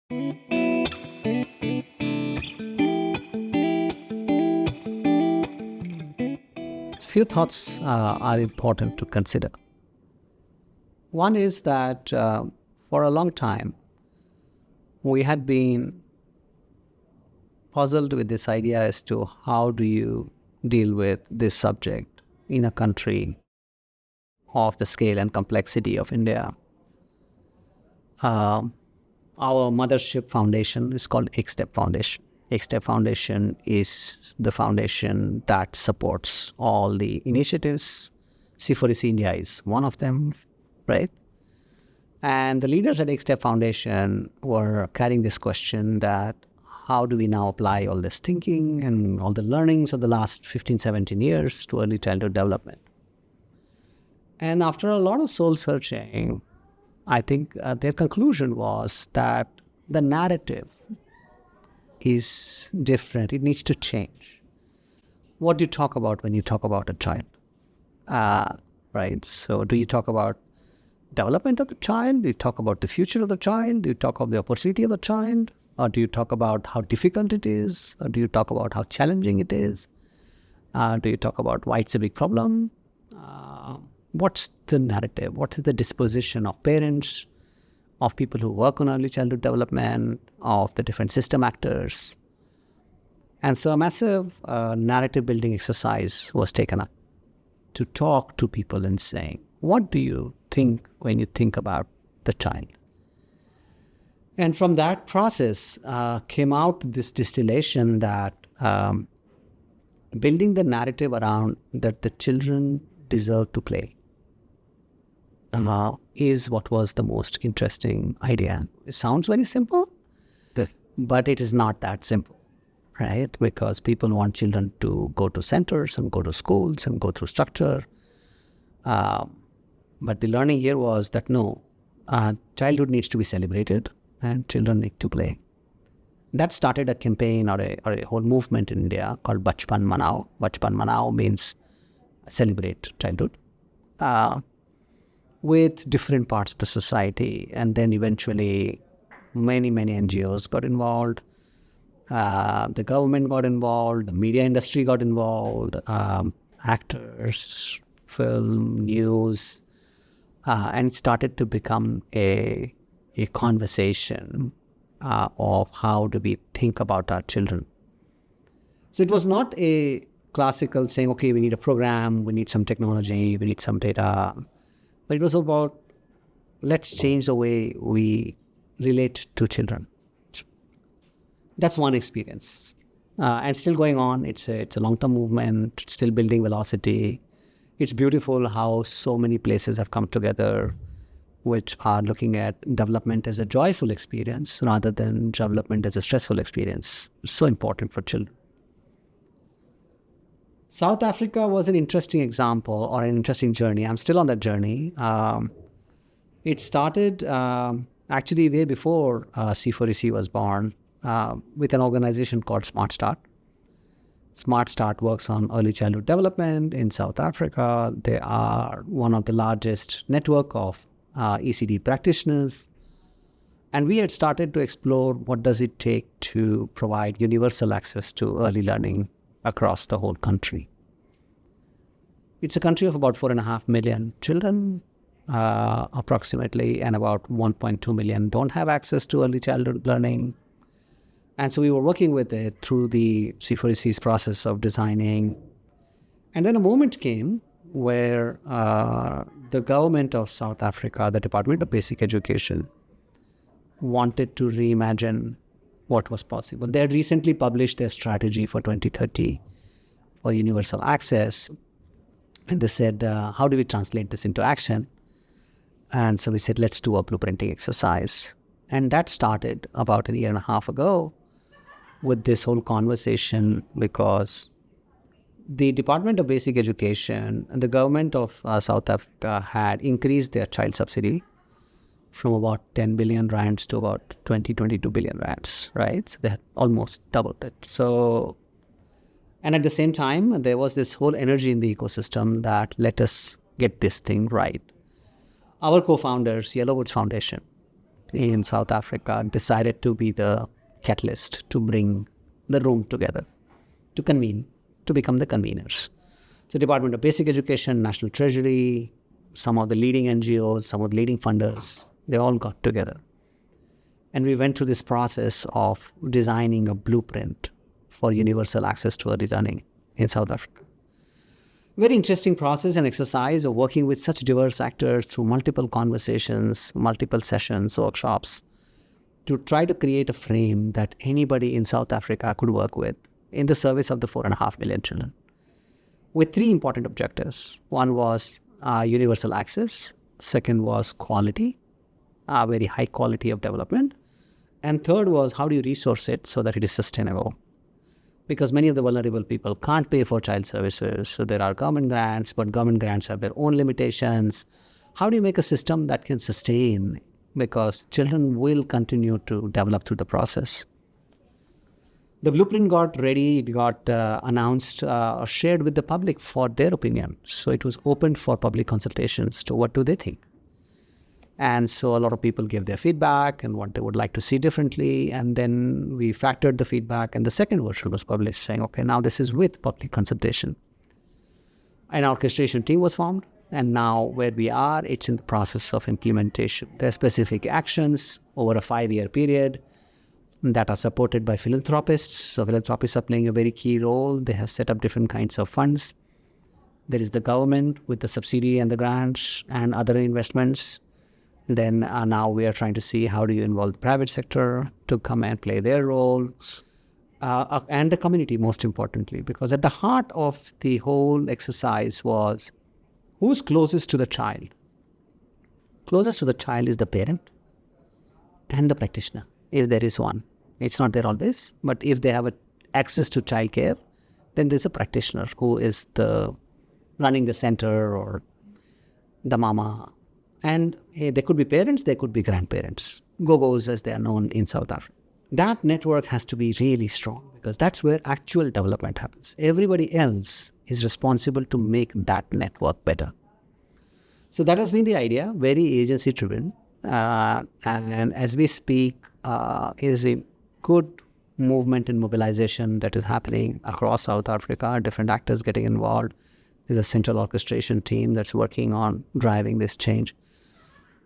Few thoughts are important to consider. One is that for a long time, we had been puzzled with this idea as to how do you deal with this subject in a country of the scale and complexity of India. Our mothership foundation is called X-Step Foundation. X-Step Foundation is the foundation that supports all the initiatives. C4C India is one of them, right? And the leaders at X-Step Foundation were carrying this question that how do we now apply all this thinking and all the learnings of the last 15, 17 years to early childhood development? And after a lot of soul searching, I think their conclusion was that the narrative is different. It needs to change. What do you talk about when you talk about a child? Right? So do you talk about development of the child? Do you talk about the future of the child? Do you talk about the opportunity of the child? Or do you talk about how difficult it is? Or do you talk about how challenging it is? Do you talk about why it's a big problem? What's the narrative? What is the disposition of parents, of people who work on early childhood development, of the different system actors? And so a massive narrative building exercise was taken up to talk to people and saying, what do you think when you think about the child? And from that process came out this distillation that building the narrative around that the children deserve to play is what was the most interesting idea. It sounds very simple, but it is not that simple, right? Because people want children to go to centers and go to schools and go through structure. But the learning here was that no, childhood needs to be celebrated and children need to play. That started a campaign or a whole movement in India called Bachpan Manao. Bachpan Manao means celebrate childhood. With different parts of the society, and then eventually many NGOs got involved, the government got involved, the media industry got involved, actors, film, news, and it started to become a conversation of how do we think about our children. So it was not a classical saying, okay, we need a program, we need some technology, we need some data. But it was about, let's change the way we relate to children. That's one experience. And still going on. It's a long-term movement, still building velocity. It's beautiful how so many places have come together which are looking at development as a joyful experience rather than development as a stressful experience. It's so important for children. South Africa was an interesting example or an interesting journey. I'm still on that journey. It started actually way before C4C was born with an organization called Smart Start. Smart Start works on early childhood development in South Africa. They are one of the largest network of ECD practitioners. And we had started to explore what does it take to provide universal access to early learning across the whole country. It's a country of about 4.5 million children, approximately, and about 1.2 million don't have access to early childhood learning. And so we were working with it through the C4C's process of designing. And then a moment came where the government of South Africa, the Department of Basic Education, wanted to reimagine what was possible. They had recently published their strategy for 2030 for universal access. And they said, how do we translate this into action? And so we said, let's do a blueprinting exercise. And that started about a year and a half ago with this whole conversation, because the Department of Basic Education and the government of South Africa had increased their child subsidy from about 10 billion rands to about 22 billion rands, right? So they had almost doubled it. So, and at the same time, there was this whole energy in the ecosystem that let us get this thing right. Our co-founders, Yellowwoods Foundation, in South Africa decided to be the catalyst to bring the room together, to convene, to become the conveners. So Department of Basic Education, National Treasury, some of the leading NGOs, some of the leading funders, they all got together. And we went through this process of designing a blueprint for universal access to early learning in South Africa. Very interesting process and exercise of working with such diverse actors through multiple conversations, multiple sessions, workshops, to try to create a frame that anybody in South Africa could work with in the service of the 4.5 million children, with three important objectives. One was universal access. Second was quality, very high quality of development. And third was, how do you resource it so that it is sustainable? Because many of the vulnerable people can't pay for child services. So there are government grants, but government grants have their own limitations. How do you make a system that can sustain? Because children will continue to develop through the process. The blueprint got ready, it got announced or shared with the public for their opinion. So it was opened for public consultations to what do they think. And so a lot of people gave their feedback and what they would like to see differently. And then we factored the feedback, and the second version was published saying, okay, now this is with public consultation. An orchestration team was formed. And now where we are, it's in the process of implementation. There are specific actions over a 5-year period that are supported by philanthropists. So philanthropists are playing a very key role. They have set up different kinds of funds. There is the government with the subsidy and the grants and other investments. Then now we are trying to see how do you involve the private sector to come and play their role, and the community most importantly, because at the heart of the whole exercise was who's closest to the child. Closest to the child is the parent and the practitioner, if there is one. It's not there always, but if they have access to childcare, then there's a practitioner who is running the center or the mama. And they could be parents, they could be grandparents, gogos as they are known in South Africa. That network has to be really strong because that's where actual development happens. Everybody else is responsible to make that network better. So that has been the idea, very agency-driven. And as we speak, is a good movement and mobilization that is happening across South Africa, different actors getting involved. There's a central orchestration team that's working on driving this change.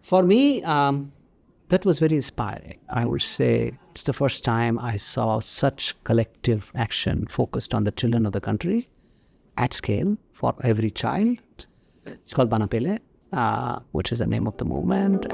For me, that was very inspiring. I would say it's the first time I saw such collective action focused on the children of the country at scale for every child. It's called Bana Pele, which is the name of the movement.